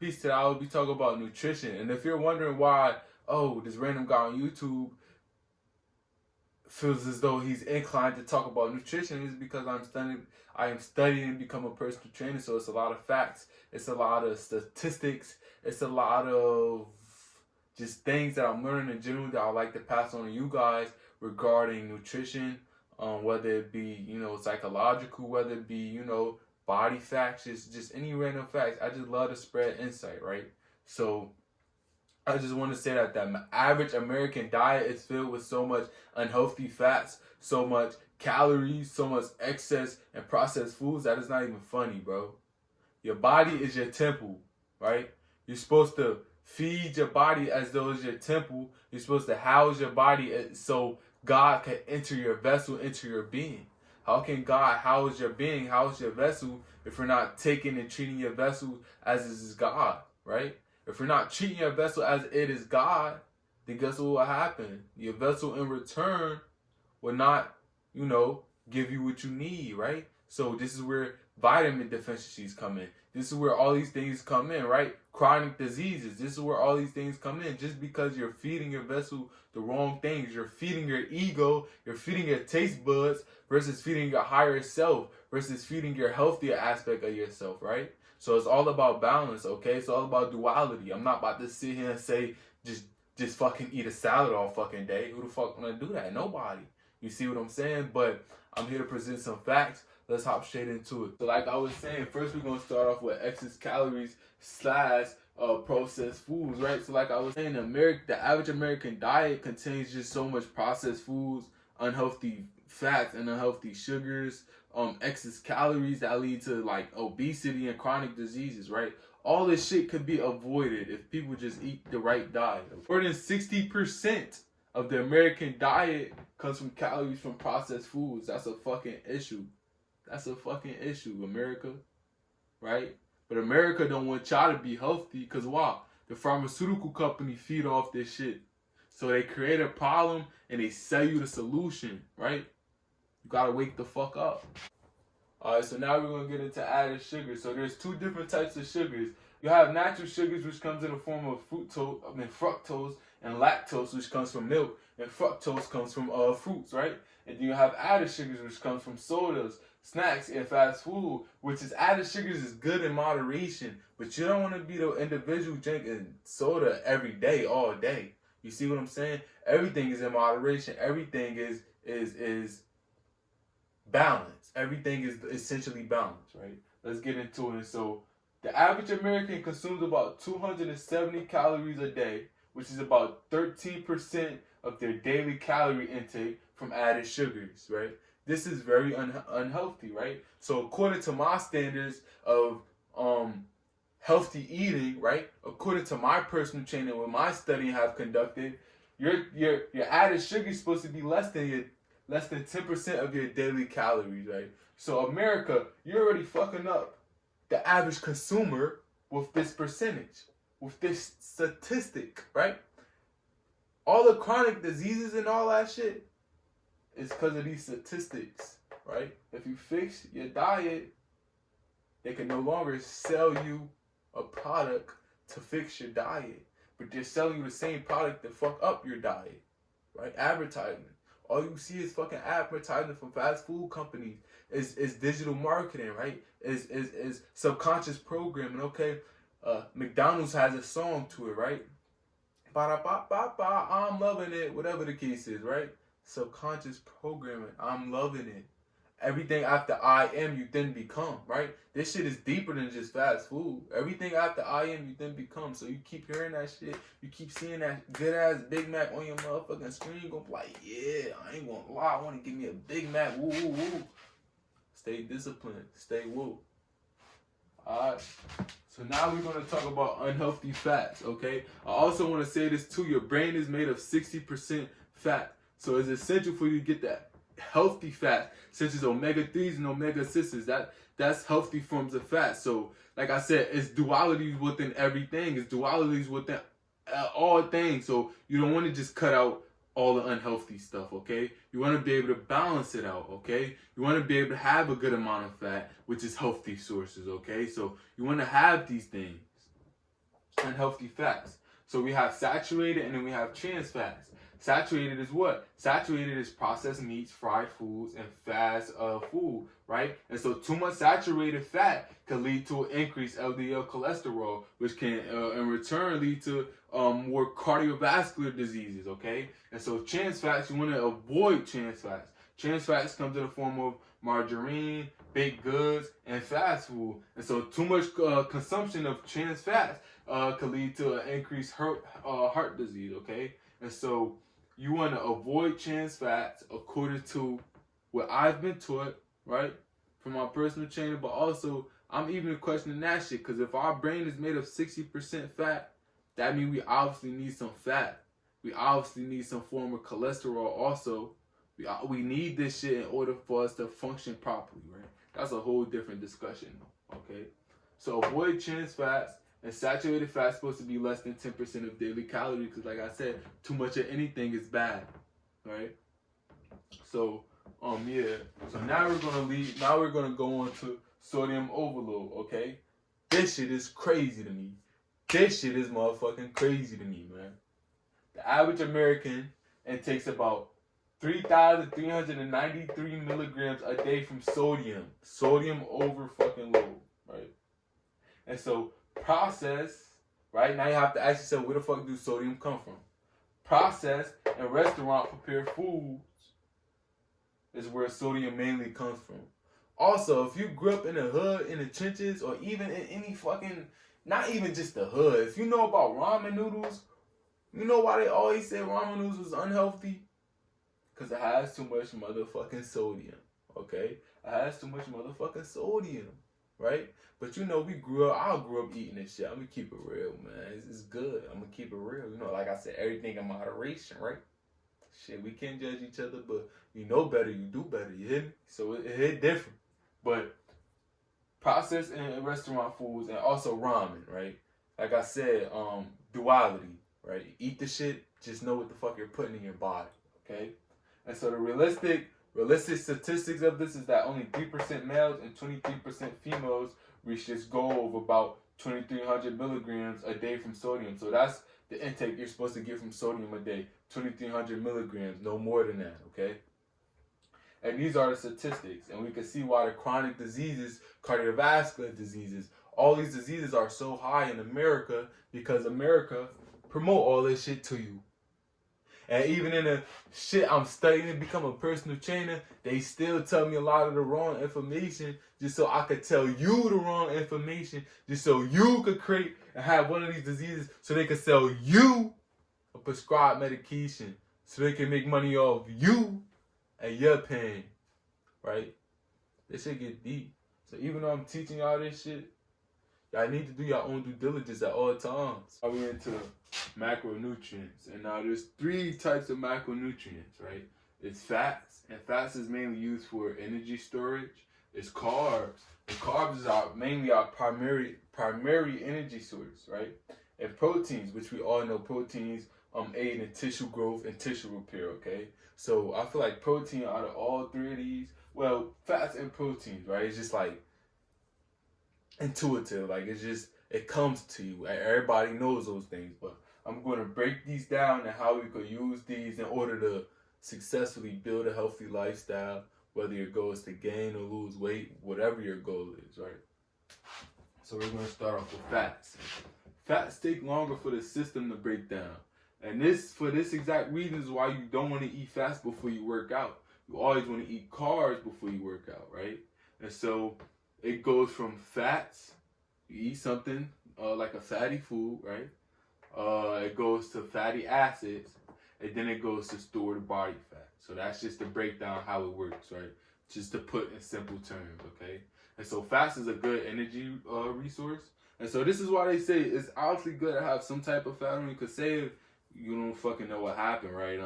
Peace. Today I will be talking about nutrition. And if you're wondering why, oh, this random guy on YouTube feels as though he's inclined to talk about nutrition, is because I am studying to become a personal trainer. So it's a lot of facts, it's a lot of statistics, it's a lot of just things that I'm learning in general that I like to pass on to you guys regarding nutrition, whether it be, psychological, whether it be, body facts, just any random facts. I just love to spread insight, right? So I just want to say that the average American diet is filled with so much unhealthy fats, so much calories, so much excess and processed foods that it's not even funny, bro. Your body is your temple, right? You're supposed to feed your body as though it's your temple. You're supposed to house your body so God can enter your vessel, enter your being. How can God house your being, house your vessel, if you're not taking and treating your vessel as it is God, right? If you're not treating your vessel as it is God, then guess what will happen? Your vessel in return will not, give you what you need, right? So this is where vitamin deficiencies come in. This is where all these things come in, right? Chronic diseases. This is where all these things come in. Just because you're feeding your vessel the wrong things, you're feeding your ego, you're feeding your taste buds versus feeding your higher self, versus feeding your healthier aspect of yourself, right? So it's all about balance, okay? It's all about duality. I'm not about to sit here and say just fucking eat a salad all fucking day. Who the fuck wanna do that? Nobody. You see what I'm saying? But I'm here to present some facts. Let's hop straight into it. So like I was saying, first we're gonna start off with excess calories slash processed foods, right? So like I was saying, the average American diet contains just so much processed foods, unhealthy fats and unhealthy sugars, excess calories that lead to like obesity and chronic diseases, right? All this shit could be avoided if people just eat the right diet. More than 60% of the American diet comes from calories from processed foods. That's a fucking issue. That's a fucking issue, America, right? But America don't want y'all to be healthy because why? The pharmaceutical company feed off this shit. So they create a problem and they sell you the solution, right? You gotta wake the fuck up. Alright, so now we're gonna get into added sugars. So there's two different types of sugars. You have natural sugars, which comes in the form of fructose, and lactose, which comes from milk, and fructose comes from fruits, right? And then you have added sugars, which comes from sodas, snacks, and fast food, which is added sugars is good in moderation, but you don't want to be the individual drinking soda every day, all day. You see what I'm saying? Everything is in moderation. Everything is balanced. Everything is essentially balanced, right? Let's get into it. So the average American consumes about 270 calories a day, which is about 13% of their daily calorie intake from added sugars, right? This is very unhealthy, right? So according to my standards of healthy eating, right? According to my personal training, what my study have conducted, your added sugar is supposed to be less than 10% of your daily calories, right? So America, you're already fucking up the average consumer with this percentage, with this statistic, right? All the chronic diseases and all that shit is because of these statistics, right? If you fix your diet, they can no longer sell you a product to fix your diet, but they're selling you the same product to fuck up your diet, right? Advertising. All you see is fucking advertising from fast food companies. Is digital marketing, right? Is subconscious programming, okay? McDonald's has a song to it, right? Ba-da-ba-ba-ba, I'm loving it, whatever the case is, right? Subconscious programming, I'm loving it. Everything after I am, you then become, right? This shit is deeper than just fast food. Everything after I am, you then become. So you keep hearing that shit, you keep seeing that good ass Big Mac on your motherfucking screen, you're gonna be like, yeah, I ain't gonna lie, I wanna give me a Big Mac, woo woo woo. Stay disciplined, stay woo. Alright. So now we're going to talk about unhealthy fats, okay? I also want to say this too. Your brain is made of 60% fat. So it's essential for you to get that healthy fat, such as omega-3s and omega-6s. That's healthy forms of fat. So, like I said, it's dualities within everything. It's dualities within all things. So you don't want to just cut out all the unhealthy stuff, okay? You want to be able to balance it out, okay? You want to be able to have a good amount of fat, which is healthy sources, okay? So you want to have these things. unhealthy fats. So we have saturated and then we have trans fats. Saturated is what? Saturated is processed meats, fried foods, and fast food, right? And so too much saturated fat can lead to an increased LDL cholesterol, which can in return lead to more cardiovascular diseases, okay? And so trans fats, you want to avoid trans fats. Trans fats comes in the form of margarine, baked goods, and fast food. And so too much consumption of trans fats could lead to an increased heart disease, okay? And so you want to avoid trans fats according to what I've been taught, right? From my personal trainer, but also I'm even questioning that shit, because if our brain is made of 60% fat, that means we obviously need some fat. We obviously need some form of cholesterol also. We need this shit in order for us to function properly, right? That's a whole different discussion, okay? So avoid trans fats, and saturated fat is supposed to be less than 10% of daily calories, because like I said, too much of anything is bad, right? So, yeah. So now we're gonna go on to sodium overload, okay? This shit is crazy to me. This shit is motherfucking crazy to me, man. The average American intakes about 3,393 milligrams a day from sodium. Sodium over fucking load, right? And so processed, right? Now you have to ask yourself, where the fuck do sodium come from? Processed and restaurant prepared foods is where sodium mainly comes from. Also, if you grew up in the hood, in the trenches, or even in any fucking, not even just the hood, if you know about ramen noodles, you know why they always say ramen noodles is unhealthy? Because it has too much motherfucking sodium, okay? It has too much motherfucking sodium, right? But you know, I grew up eating this shit. I'm gonna keep it real, man. It's good. I'm gonna keep it real. You know, like I said, everything in moderation, right? Shit, we can't judge each other, but you know better, you do better, you hear me? So it hit different. But processed and restaurant foods, and also ramen, right? Like I said, duality, right? You eat the shit, just know what the fuck you're putting in your body, okay? And so the realistic statistics of this is that only 3% males and 23% females reach this goal of about 2,300 milligrams a day from sodium. So that's the intake you're supposed to get from sodium a day, 2,300 milligrams, no more than that, okay? And these are the statistics, and we can see why the chronic diseases, cardiovascular diseases, all these diseases are so high in America, because America promote all this shit to you. And even in the shit I'm studying to become a personal trainer, they still tell me a lot of the wrong information just so I could tell you the wrong information, just so you could create and have one of these diseases so they could sell you a prescribed medication so they can make money off you and your pain, right? This shit get deep. So even though I'm teaching y'all this shit, y'all need to do your own due diligence at all times. Are we into macronutrients? And now there's 3 types of macronutrients, right? It's fats, and fats is mainly used for energy storage. It's carbs, and carbs is mainly our primary energy source, right? And proteins, which we all know proteins aid in tissue growth and tissue repair, okay? So I feel like protein out of all 3 of these, well, fats and proteins, right? It's just like intuitive, like it comes to you. Everybody knows those things, but I'm going to break these down and how we could use these in order to successfully build a healthy lifestyle, whether your goal is to gain or lose weight, whatever your goal is, right? So we're going to start off with fats. Fats take longer for the system to break down. And for this exact reason is why you don't want to eat fats before you work out. You always want to eat carbs before you work out, right? And so it goes from fats, you eat something like a fatty food, right? It goes to fatty acids, and then it goes to stored body fat. So that's just to break down how it works, right? Just to put in simple terms, okay? And so fats is a good energy resource. And so this is why they say it's obviously good to have some type of fat on you, because say if you don't fucking know what happened, right?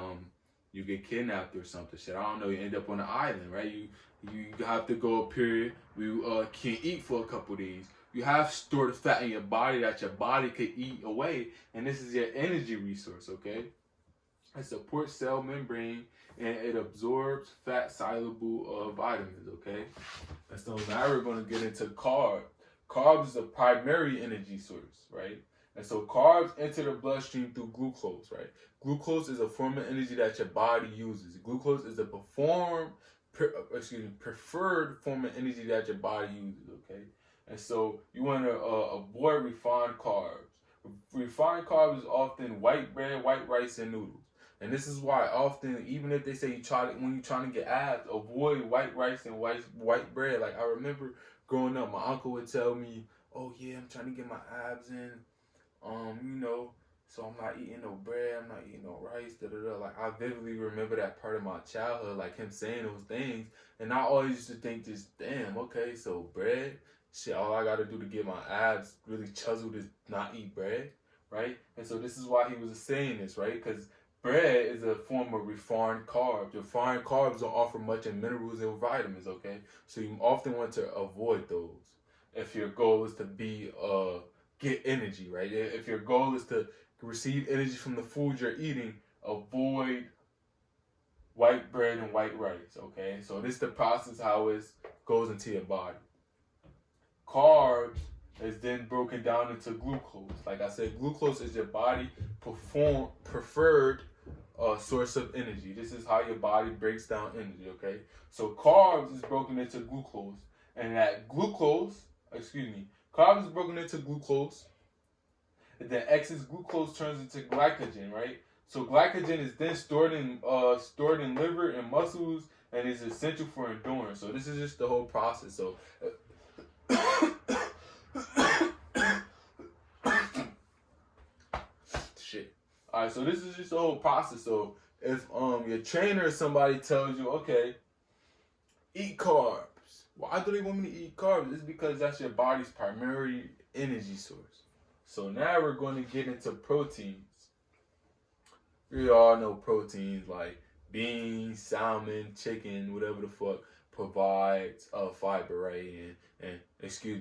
You get kidnapped or something, shit. I don't know, you end up on an island, right? You have to go a period where you can't eat for a couple days. You have stored fat in your body that your body could eat away, and this is your energy resource, okay? It supports cell membrane, and it absorbs fat-soluble vitamins, okay? And so now we're going to get into carbs. Carbs is a primary energy source, right? And so carbs enter the bloodstream through glucose, right? Glucose is a form of energy that your body uses. Glucose is a preferred form of energy that your body uses, okay? And so you want to avoid refined carbs. Refined carbs is often white bread, white rice, and noodles. And this is why often, even if they say when you're trying to get abs, avoid white rice and white bread. Like I remember growing up, my uncle would tell me, "Oh yeah, I'm trying to get my abs in, so I'm not eating no bread, I'm not eating no rice, da da da." Like I vividly remember that part of my childhood, like him saying those things, and I always used to think, just damn, okay, so bread, shit, all I gotta do to get my abs really chiseled is not eat bread, right? And so this is why he was saying this, right? Because bread is a form of refined carbs. Refined carbs don't offer much in minerals and vitamins, okay? So you often want to avoid those if your goal is to get energy, right? If your goal is to receive energy from the food you're eating, avoid white bread and white rice, okay? So this is the process how it goes into your body. Carbs is then broken down into glucose. Like I said, glucose is your body preferred source of energy. This is how your body breaks down energy, okay? So carbs is broken into glucose. And that carbs is broken into glucose. And then excess glucose turns into glycogen, right? So glycogen is then stored in liver and muscles and is essential for endurance. So this is just the whole process. So shit. Alright, so this is just the whole process. So if your trainer or somebody tells you, okay, eat carbs. Why do they want me to eat carbs? It's because that's your body's primary energy source. So now we're going to get into proteins. We all know proteins like beans, salmon, chicken, whatever the fuck provides fiber, right? And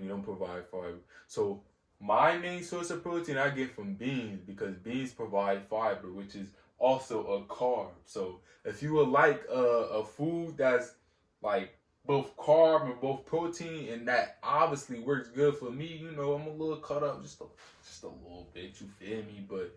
don't provide fiber. So my main source of protein I get from beans because beans provide fiber, which is also a carb. So if you would like a food that's like both carb and both protein, and that obviously works good for me, I'm a little cut up just a little bit, you feel me? But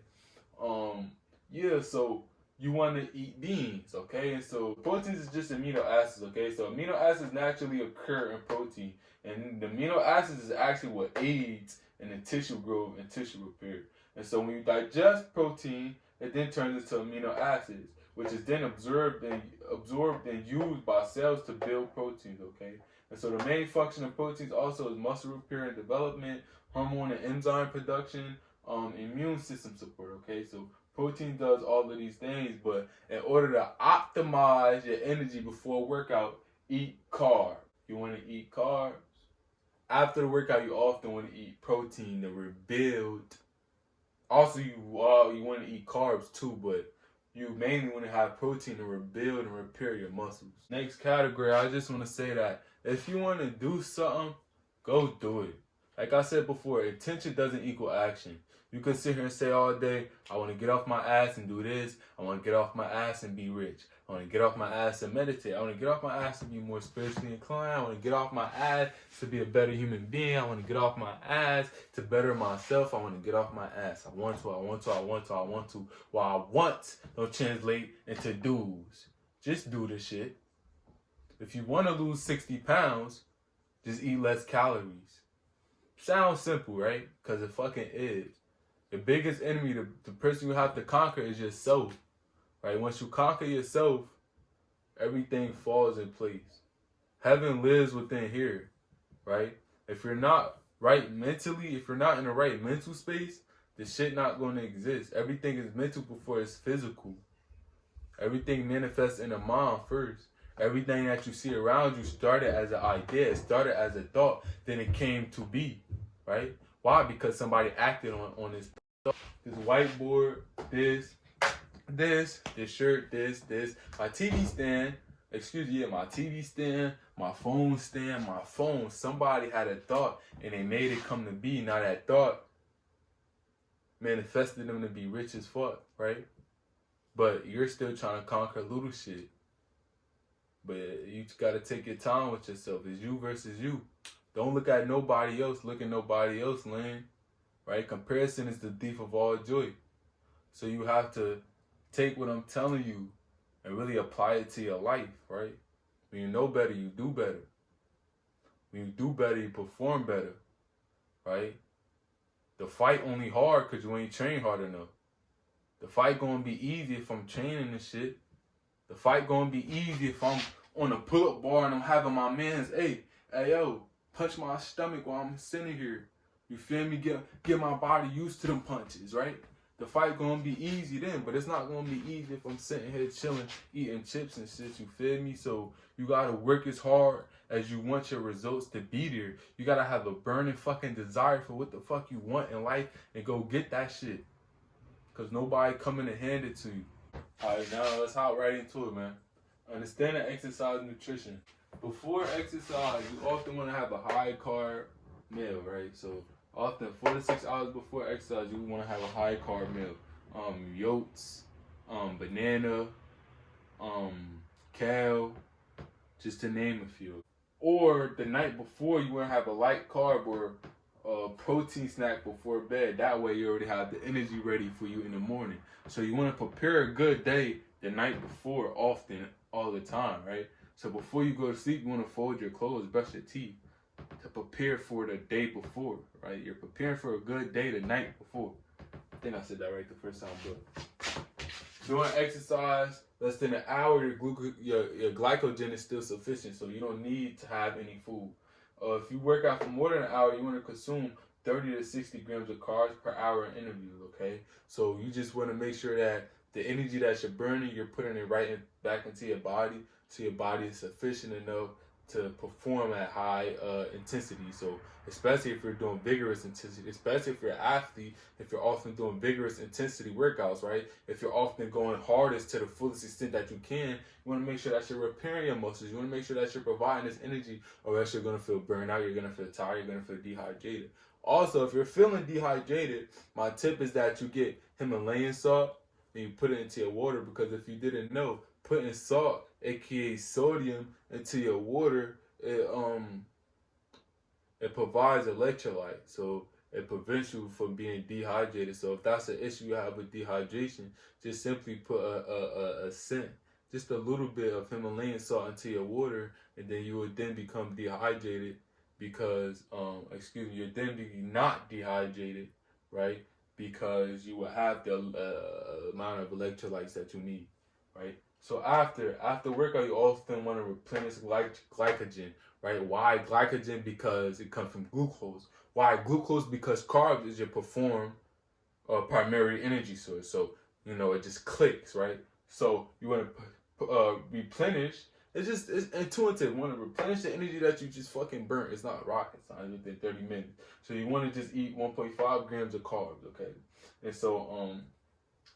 yeah, so you want to eat beans, okay? And so proteins is just amino acids, okay? So amino acids naturally occur in protein, and the amino acids is actually what aids in the tissue growth and tissue repair. And so when you digest protein, it then turns into amino acids, which is then absorbed and used by cells to build proteins, okay? And so the main function of proteins also is muscle repair and development, hormone and enzyme production, immune system support, okay? So protein does all of these things, but in order to optimize your energy before workout, eat carbs. You want to eat carbs. After the workout, you often want to eat protein to rebuild. Also, you want to eat carbs too, but you mainly want to have protein to rebuild and repair your muscles. Next category, I just want to say that if you want to do something, go do it. Like I said before, intention doesn't equal action. You can sit here and say all day, I want to get off my ass and do this. I want to get off my ass and be rich. I want to get off my ass and meditate. I want to get off my ass and be more spiritually inclined. I want to get off my ass to be a better human being. I want to get off my ass to better myself. I want to get off my ass. I want to. Well, I want don't translate into do's. Just do the shit. If you want to lose 60 pounds, just eat less calories. Sounds simple, right? Because it fucking is. The biggest enemy, the person you have to conquer is yourself, right? Once you conquer yourself, everything falls in place. Heaven lives within here, right? If you're not right mentally, if you're not in the right mental space, the shit not going to exist. Everything is mental before it's physical. Everything manifests in the mind first. Everything that you see around you started as an idea, it started as a thought, then it came to be, right? Why? Because somebody acted on this stuff. This whiteboard, this shirt, this. My TV stand, my TV stand, my phone stand, my phone. Somebody had a thought and they made it come to be. Now that thought manifested them to be rich as fuck, right? But you're still trying to conquer little shit. But you gotta take your time with yourself. It's you versus you. Don't look at nobody else. Look at nobody else, Lane. right? Comparison is the thief of all joy. So you have to take what I'm telling you and really apply it to your life, right? When you know better, you do better. When you do better, you perform better, right? The fight only hard because you ain't trained hard enough. The fight gonna be easy if I'm training and shit. The fight gonna be easy if I'm on a pull-up bar and I'm having my mans, hey yo, punch my stomach while I'm sitting here. You feel me? Get my body used to them punches, right? The fight gonna be easy then, but it's not gonna be easy if I'm sitting here chilling, eating chips and shit, you feel me? So you gotta work as hard as you want your results to be there. You gotta have a burning fucking desire for what the fuck you want in life and go get that shit. Cause nobody coming to hand it to you. Alright, now let's hop right into it, man. Understanding exercise and nutrition. Before exercise, you often want to have a high carb meal, right? So often 4 to 6 hours before exercise, you want to have a high carb meal. Oats, banana, kale, just to name a few. Or the night before, you want to have a light carb or a protein snack before bed. That way you already have the energy ready for you in the morning. So you want to prepare a good day the night before often, all the time, right? So before you go to sleep, you want to fold your clothes, brush your teeth to prepare for the day before, right? You're preparing for a good day the night before. I think I said that right the first time, but doing exercise less than an hour, your glycogen is still sufficient, so you don't need to have any food. If you work out for more than an hour, you want to consume 30 to 60 grams of carbs per hour in intervals, okay? So you just want to make sure that the energy that you're burning, you're putting it back into your body, so your body is sufficient enough to perform at high intensity. So especially if you're doing vigorous intensity, especially if you're an athlete, if you're often doing vigorous intensity workouts, right? If you're often going hardest to the fullest extent that you can, you want to make sure that you're repairing your muscles. You want to make sure that you're providing this energy, or else you're going to feel burned out, you're going to feel tired, you're going to feel dehydrated. Also, if you're feeling dehydrated, my tip is that you get Himalayan salt and you put it into your water, because if you didn't know, putting salt, aka sodium, into your water, it provides electrolyte, so it prevents you from being dehydrated. So if that's an issue you have with dehydration, just simply put a scent, just a little bit of Himalayan salt into your water, and then you would then become dehydrated because, you'll then be not dehydrated, right? Because you will have the amount of electrolytes that you need, right? So after workout, you often want to replenish glycogen, right? Why glycogen? Because it comes from glucose. Why glucose? Because carbs is your primary energy source. So, it just clicks, right? So you want to replenish. It's intuitive. You want to replenish the energy that you just fucking burnt. It's not rocket science within 30 minutes. So you want to just eat 1.5 grams of carbs, okay? And so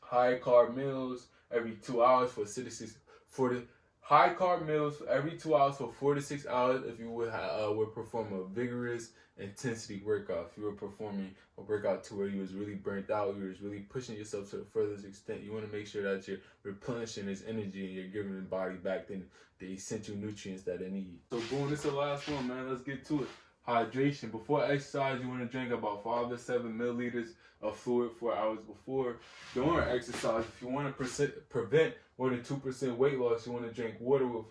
high carb meals every 2 hours for the high carb meals every 2 hours for 4 to 6 hours. If you would perform a vigorous intensity workout, if you were performing a workout to where you was really burnt out, you was really pushing yourself to the furthest extent, you want to make sure that you're replenishing this energy and you're giving the body back the essential nutrients that it needs. So boom, this is the last one, man. Let's get to it. Hydration. Before exercise, you want to drink about 5 to 7 milliliters of fluid 4 hours before. During exercise, if you want to prevent more than 2% weight loss, you want to drink water with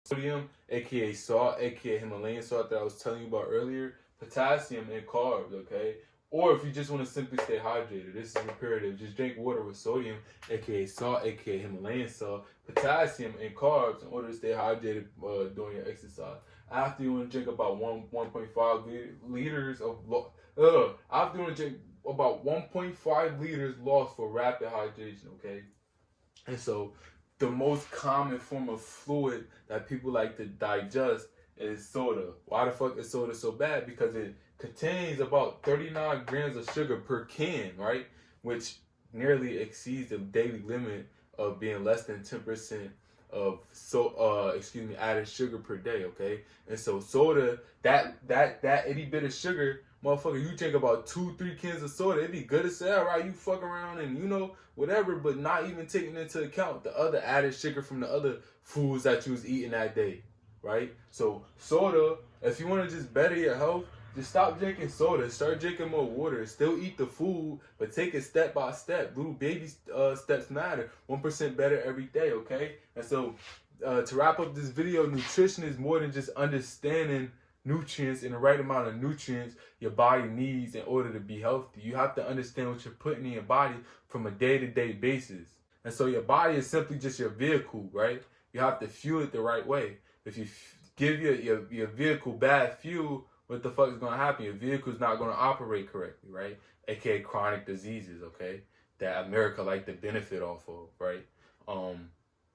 sodium, aka salt, aka Himalayan salt that I was telling you about earlier, potassium, and carbs, okay? Or if you just want to simply stay hydrated, this is imperative. Just drink water with sodium, aka salt, aka Himalayan salt, potassium, and carbs in order to stay hydrated during your exercise. After you want to drink about 1.5 liters of after you want to drink about 1.5 liters lost for rapid hydration, okay? And so the most common form of fluid that people like to digest is soda. Why the fuck is soda so bad? Because it contains about 39 grams of sugar per can, right? Which nearly exceeds the daily limit of being less than 10% of added sugar per day, okay? And so soda, that itty bit of sugar, motherfucker, you drink about 2-3 cans of soda, it'd be good as hell, right? You fuck around and whatever, but not even taking into account the other added sugar from the other foods that you was eating that day, right? So soda, if you want to just better your health, Just stop drinking soda. Start drinking more water. Still eat the food, but take it step by step. Little baby steps matter. 1% better every day, okay? And so, to wrap up this video, nutrition is more than just understanding nutrients and the right amount of nutrients your body needs in order to be healthy. You have to understand what you're putting in your body from a day-to-day basis. And so your body is simply just your vehicle, right? You have to fuel it the right way. If you give your vehicle bad fuel, what the fuck is going to happen? Your vehicle is not going to operate correctly, right? AKA chronic diseases, okay? That America like to benefit off of, right?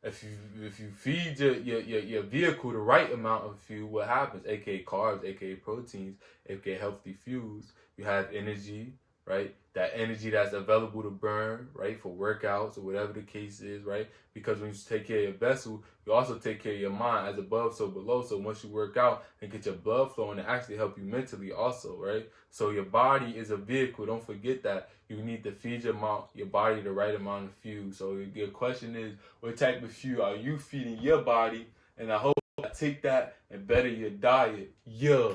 If you feed your vehicle the right amount of fuel, what happens? AKA carbs, AKA proteins, AKA healthy fuels. You have energy, right? That energy that's available to burn, right? For workouts or whatever the case is, right? Because when you take care of your vessel, you also take care of your mind, as above, so below. So once you work out and get your blood flowing, it actually help you mentally also, right? So your body is a vehicle. Don't forget that. You need to feed your body the right amount of fuel. So your question is, what type of fuel are you feeding your body? And I hope I take that and better your diet. Yeah.